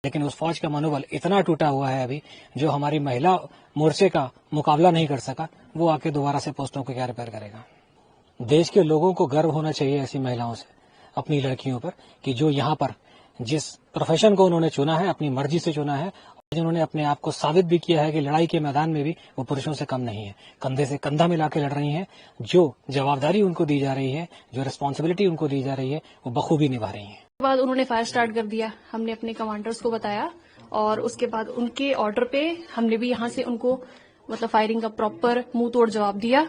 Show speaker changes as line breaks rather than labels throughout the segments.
लेकिन उस फौज का मनोबल इतना टूटा हुआ है अभी, जो हमारी महिला मोर्चे का मुकाबला नहीं कर सका, वो आके दोबारा से पोस्टों को क्या रिपेयर करेगा। देश के लोगों को गर्व होना चाहिए ऐसी महिलाओं से, अपनी लड़कियों पर, कि जो यहाँ पर जिस प्रोफेशन को उन्होंने चुना है, अपनी मर्जी से चुना है, और जिन्होंने अपने आप को साबित भी किया है कि लड़ाई के मैदान में भी वो पुरुषों से कम नहीं है, कंधे से कंधा मिला के लड़ रही हैं। जो जवाबदारी उनको दी जा रही है, जो रिस्पॉन्सिबिलिटी उनको दी जा रही है, वो बखूबी निभा रही हैं।
बाद उन्होंने फायर स्टार्ट कर दिया, हमने अपने कमांडर्स को बताया और उसके बाद उनके ऑर्डर पे हमने भी यहाँ से उनको फायरिंग का प्रॉपर मुंह तोड़ जवाब दिया।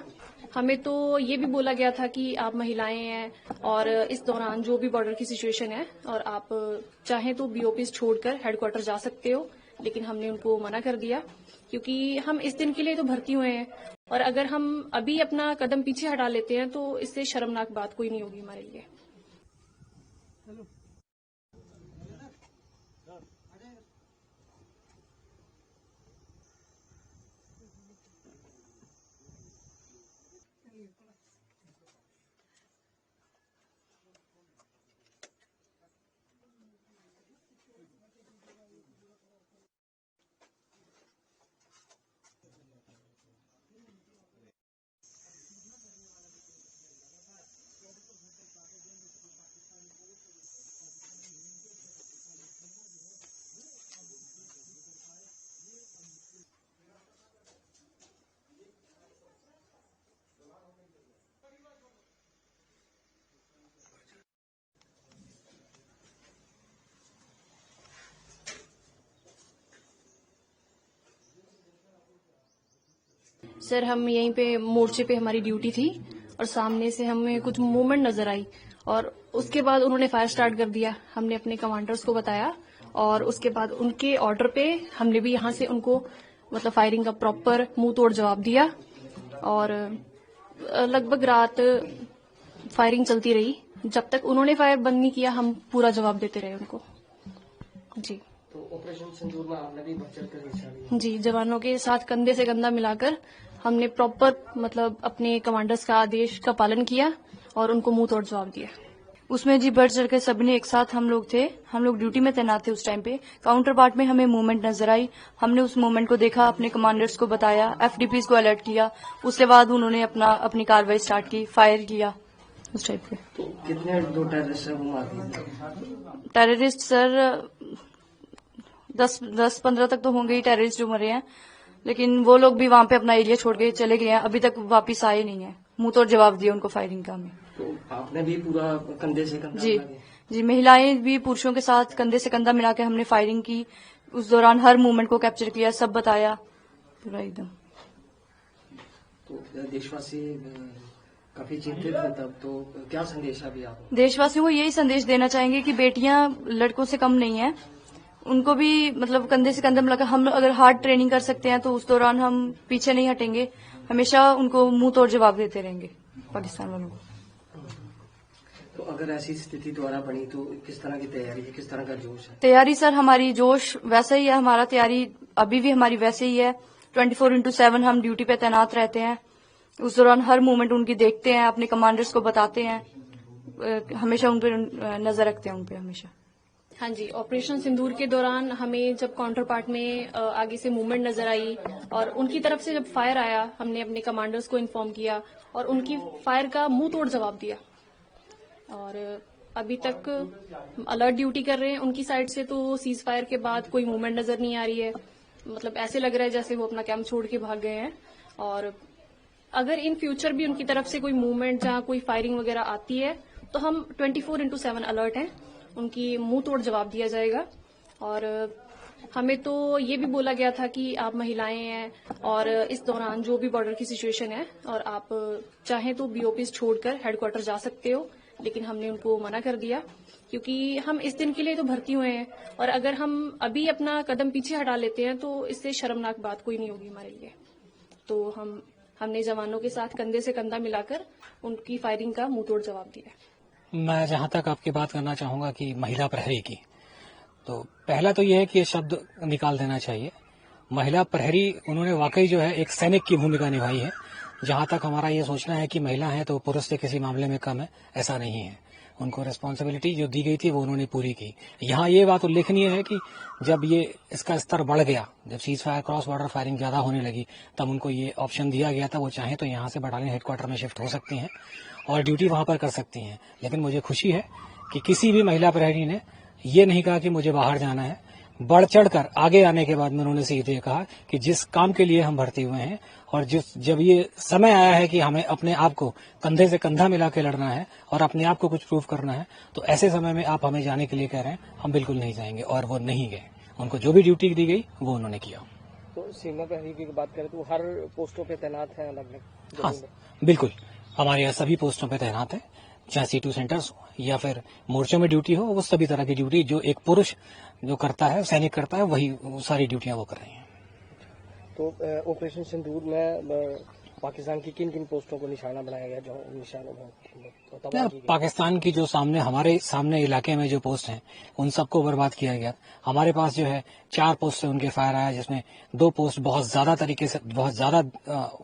हमें तो ये भी बोला गया था कि आप महिलाएं हैं और इस दौरान जो भी बॉर्डर की सिचुएशन है और आप चाहें तो बीओपीज छोड़कर हेडक्वार्टर जा सकते हो, लेकिन हमने उनको मना कर दिया क्योंकि हम इस दिन के लिए तो भर्ती हुए हैं और अगर हम अभी अपना कदम पीछे हटा लेते हैं तो इससे शर्मनाक बात कोई नहीं होगी हमारे लिए। सर, हम यहीं पे मोर्चे पे हमारी ड्यूटी थी और सामने से हमें कुछ मूवमेंट नजर आई और उसके बाद उन्होंने फायर स्टार्ट कर दिया। हमने अपने कमांडर्स को बताया और उसके बाद उनके ऑर्डर पे हमने भी यहाँ से उनको फायरिंग का प्रॉपर मुंह तोड़ जवाब दिया और लगभग रात फायरिंग चलती रही। जब तक उन्होंने फायर बंद नहीं किया हम पूरा जवाब देते रहे उनको। जी,
तो ऑपरेशन सिंदूर में आपने भी बढ़ चढ़कर हिस्सा लिया?
जी, जवानों के साथ कंधे से कंधा मिलाकर हमने प्रॉपर अपने कमांडर्स का आदेश का पालन किया और उनको मुंह तोड़ जवाब दिया।
उसमें जी बढ़ चढ़ के सबने एक साथ हम लोग थे, हम लोग ड्यूटी में तैनात थे उस टाइम पे। काउंटर पार्ट में हमें मूवमेंट नजर आई, हमने उस मूवमेंट को देखा, अपने कमांडर्स को बताया, एफडीपीज को अलर्ट किया। उसके बाद उन्होंने अपनी कार्रवाई स्टार्ट की, फायर किया उस टाइप पे।
तो कितने दो टेररिस्ट वो मार दिए?
टेररिस्ट सर 10-15 तक तो होंगे ही टेररिस्ट जो मरे हैं, लेकिन वो लोग भी वहां पे अपना एरिया छोड़ के चले गए हैं, अभी तक वापिस आए नहीं है। मुंह तोड़ जवाब दिया उनको फायरिंग का हमें।
तो आपने भी पूरा कंधे से कंधा
जी
मिला के?
जी, महिलाएं भी पुरुषों के साथ कंधे से कंधा मिला के हमने फायरिंग की। उस दौरान हर मूवमेंट को कैप्चर किया, सब बताया पूरा एकदम।
तो देशवासी काफी चिंतित है तब, तो क्या संदेश है अभी आप?
देशवासियों को यही संदेश देना चाहेंगे कि बेटियां लड़कों से कम नहीं है, उनको भी कंधे से कंधा मिलाकर हम अगर हार्ड ट्रेनिंग कर सकते हैं तो उस दौरान हम पीछे नहीं हटेंगे, हमेशा उनको मुंह तोड़ जवाब देते रहेंगे पाकिस्तान वालों को।
तो अगर ऐसी स्थिति दोबारा बनी तो किस तरह की तैयारी है, किस तरह का जोश है?
तैयारी सर हमारी जोश वैसा ही है, हमारा तैयारी अभी भी हमारी वैसे ही है। 24/7 हम ड्यूटी पे तैनात रहते हैं। उस दौरान हर मूवमेंट उनकी देखते हैं, अपने कमांडर्स को बताते हैं, हमेशा उन पर नजर रखते हैं, उन पे हमेशा।
हाँ जी, ऑपरेशन सिंदूर के दौरान हमें जब काउंटर पार्ट में आगे से मूवमेंट नजर आई और उनकी तरफ से जब फायर आया, हमने अपने कमांडर्स को इन्फॉर्म किया और उनकी फायर का मुंह तोड़ जवाब दिया। और अभी तक अलर्ट ड्यूटी कर रहे हैं उनकी साइड से, तो सीज फायर के बाद कोई मूवमेंट नजर नहीं आ रही है। ऐसे लग रहा है जैसे वो अपना कैंप छोड़ के भाग गए हैं। और अगर इन फ्यूचर भी उनकी तरफ से कोई मूवमेंट जहां कोई फायरिंग वगैरह आती है तो हम 24/7 अलर्ट हैं, उनकी मुंह तोड़ जवाब दिया जाएगा। और हमें तो ये भी बोला गया था कि आप महिलाएं हैं और इस दौरान जो भी बॉर्डर की सिचुएशन है और आप चाहें तो बीओपीज छोड़कर हेडक्वार्टर जा सकते हो, लेकिन हमने उनको मना कर दिया क्योंकि हम इस दिन के लिए तो भर्ती हुए हैं और अगर हम अभी अपना कदम पीछे हटा लेते हैं तो इससे शर्मनाक बात कोई नहीं होगी हमारे लिए। तो हमने जवानों के साथ कंधे से कंधा मिलाकर उनकी फायरिंग का मुंह तोड़ जवाब दिया।
मैं जहां तक आपकी बात करना चाहूंगा कि महिला प्रहरी की, तो पहला तो यह है कि ये शब्द निकाल देना चाहिए। महिला प्रहरी उन्होंने वाकई जो है एक सैनिक की भूमिका निभाई है। जहां तक हमारा ये सोचना है कि महिला है तो पुरुष से किसी मामले में कम है, ऐसा नहीं है। उनको रिस्पॉन्सिबिलिटी जो दी गई थी वो उन्होंने पूरी की। यहाँ ये बात उल्लेखनीय है कि जब ये इसका स्तर बढ़ गया, जब cease fire cross border firing ज्यादा होने लगी, तब उनको ये ऑप्शन दिया गया था, वो चाहें तो यहाँ से बटालियन हेडक्वार्टर में शिफ्ट हो सकती हैं और ड्यूटी वहां पर कर सकती हैं। लेकिन मुझे खुशी है कि किसी भी महिला प्रहरी ने ये नहीं कहा कि मुझे बाहर जाना है। बढ़ चढ़कर आगे आने के बाद में उन्होंने सीधे कहा कि जिस काम के लिए हम भर्ती हुए हैं और जब ये समय आया है कि हमें अपने आप को कंधे से कंधा मिला के लड़ना है और अपने आप को कुछ प्रूव करना है, तो ऐसे समय में आप हमें जाने के लिए कह रहे हैं, हम बिल्कुल नहीं जाएंगे। और वो नहीं गए। उनको जो भी ड्यूटी दी गई वो उन्होंने किया।
तो सीमा प्रहरी की बात करें तो हर पोस्टों पे तैनात है अलग अलग।
हाँ, बिल्कुल। हमारे यहाँ सभी पोस्टों पे तैनात है, चाहे C2 सेंटर्स हो या फिर मोर्चों में ड्यूटी हो, वो सभी तरह की ड्यूटी जो एक पुरुष जो करता है, सैनिक करता है, वही सारी ड्यूटियां वो कर रही हैं।
तो ऑपरेशन सिंदूर में पाकिस्तान की किन किन पोस्टों को निशाना बनाया गया, जो निशानों में
पाकिस्तान की जो हमारे सामने इलाके में जो पोस्ट हैं, उन सबको बर्बाद किया गया। हमारे पास जो है 4 पोस्ट से उनके फायर आया, जिसमें 2 पोस्ट बहुत ज्यादा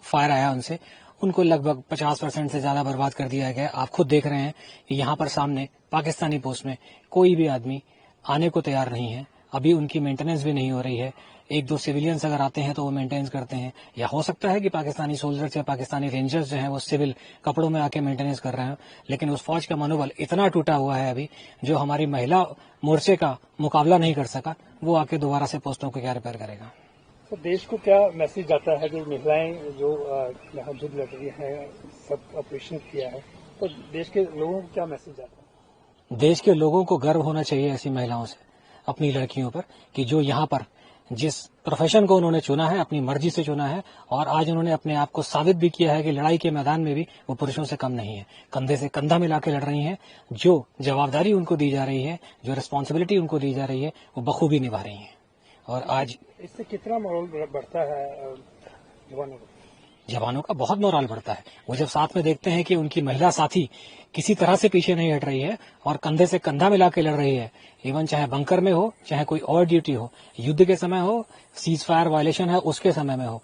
फायर आया उनसे, उनको लगभग 50% से ज्यादा बर्बाद कर दिया गया। आप खुद देख रहे हैं कि यहाँ पर सामने पाकिस्तानी पोस्ट में कोई भी आदमी आने को तैयार नहीं है। अभी उनकी मेंटेनेंस भी नहीं हो रही है। 1-2 सिविलियंस अगर आते हैं तो वो मेंटेनेंस करते हैं, या हो सकता है कि पाकिस्तानी सोल्जर्स या पाकिस्तानी रेंजर्स जो हैं वो सिविल कपड़ों में आके मेंटेनेंस कर रहे हैं। लेकिन उस फौज का मनोबल इतना टूटा हुआ है अभी, जो हमारी महिला मोर्चे का मुकाबला नहीं कर सका, वो आके दोबारा से पोस्टों को क्या रिपेयर करेगा।
तो देश को क्या मैसेज जाता है जो महिलाएं जो यहाँ युद्ध लड़ रही हैं, सब ऑपरेशन किया है, तो देश के लोगों को क्या मैसेज जाता है?
देश के लोगों को गर्व होना चाहिए ऐसी महिलाओं से, अपनी लड़कियों पर, कि जो यहाँ पर जिस प्रोफेशन को उन्होंने चुना है, अपनी मर्जी से चुना है, और आज उन्होंने अपने आप को साबित भी किया है कि लड़ाई के मैदान में भी वो पुरुषों से कम नहीं है। कंधे से कंधा मिला के लड़ रही हैं। जो जवाबदारी उनको दी जा रही है, जो रिस्पॉन्सिबिलिटी उनको दी जा रही है, वो बखूबी निभा रही हैं। और आज
इससे कितना मोरल बढ़ता है जवानों का?
जवानों का बहुत मोराल बढ़ता है। वो जब साथ में देखते हैं कि उनकी महिला साथी किसी तरह से पीछे नहीं हट रही है और कंधे से कंधा मिला के लड़ रही है, इवन चाहे बंकर में हो, चाहे कोई और ड्यूटी हो, युद्ध के समय हो, सीज फायर वायलेशन है उसके समय में हो,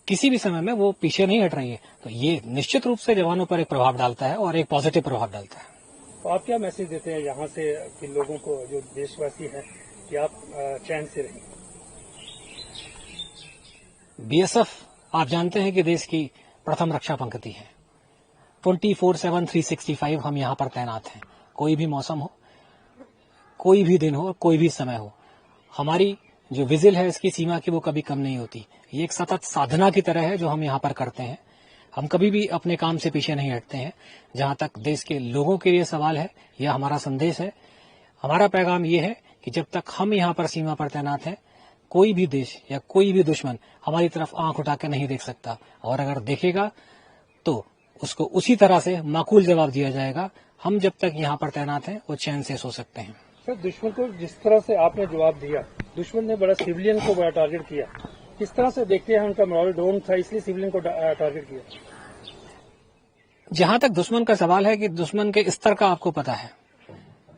किसी भी समय में वो पीछे नहीं हट रही है, तो ये निश्चित रूप से जवानों पर एक प्रभाव डालता है और एक पॉजिटिव प्रभाव डालता है।
तो आप क्या मैसेज देते हैं यहाँ से कि लोगों को, जो देशवासी हैं, कि आप चैन से रहें?
बीएसएफ आप जानते हैं कि देश की प्रथम रक्षा पंक्ति है। 24/7 365 हम यहाँ पर तैनात हैं। कोई भी मौसम हो, कोई भी दिन हो, कोई भी समय हो, हमारी जो विजिल है इसकी सीमा की वो कभी कम नहीं होती। ये एक सतत साधना की तरह है जो हम यहाँ पर करते हैं। हम कभी भी अपने काम से पीछे नहीं हटते हैं। जहां तक देश के लोगों के लिए सवाल है, यह हमारा संदेश है, हमारा पैगाम ये है कि जब तक हम यहाँ पर सीमा पर तैनात हैं, कोई भी देश या कोई भी दुश्मन हमारी तरफ आंख उठा के नहीं देख सकता, और अगर देखेगा तो उसको उसी तरह से माकूल जवाब दिया जाएगा। हम जब तक यहाँ पर तैनात हैं वो चैन से सो सकते हैं।
सर, दुश्मन को जिस तरह से आपने जवाब दिया, दुश्मन ने बड़ा सिविलियन को बड़ा टारगेट किया, किस तरह से देखते हैं? उनका मोरल डाउन था इसलिए सिविलियन को टारगेट किया।
जहां तक दुश्मन का सवाल है कि दुश्मन के स्तर का आपको पता है।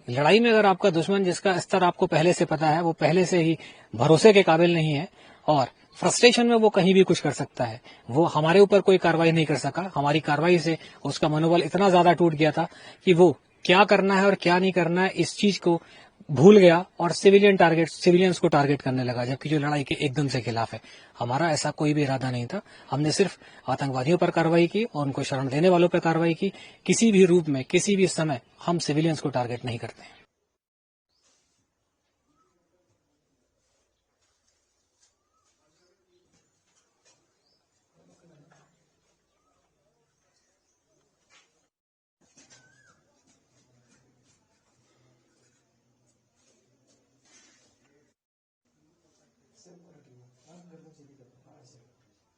लड़ाई में अगर आपका दुश्मन जिसका स्तर आपको पहले से पता है, वो पहले से ही भरोसे के काबिल नहीं है और फ्रस्ट्रेशन में वो कहीं भी कुछ कर सकता है, वो हमारे ऊपर कोई कार्रवाई नहीं कर सका। हमारी कार्रवाई से उसका मनोबल इतना ज्यादा टूट गया था कि वो क्या करना है और क्या नहीं करना है इस चीज को भूल गया और सिविलियंस को टारगेट करने लगा, जबकि जो लड़ाई के एकदम से खिलाफ है। हमारा ऐसा कोई भी इरादा नहीं था। हमने सिर्फ आतंकवादियों पर कार्रवाई की और उनको शरण देने वालों पर कार्रवाई की। किसी भी रूप में, किसी भी समय हम सिविलियंस को टारगेट नहीं करते हैं।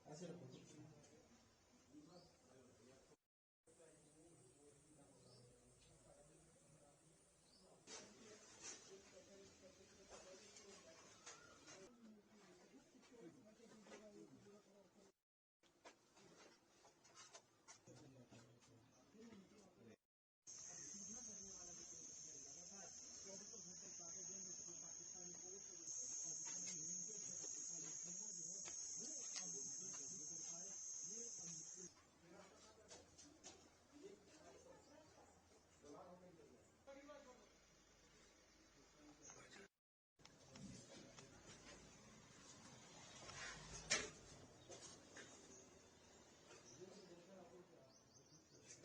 ऐसे रखो।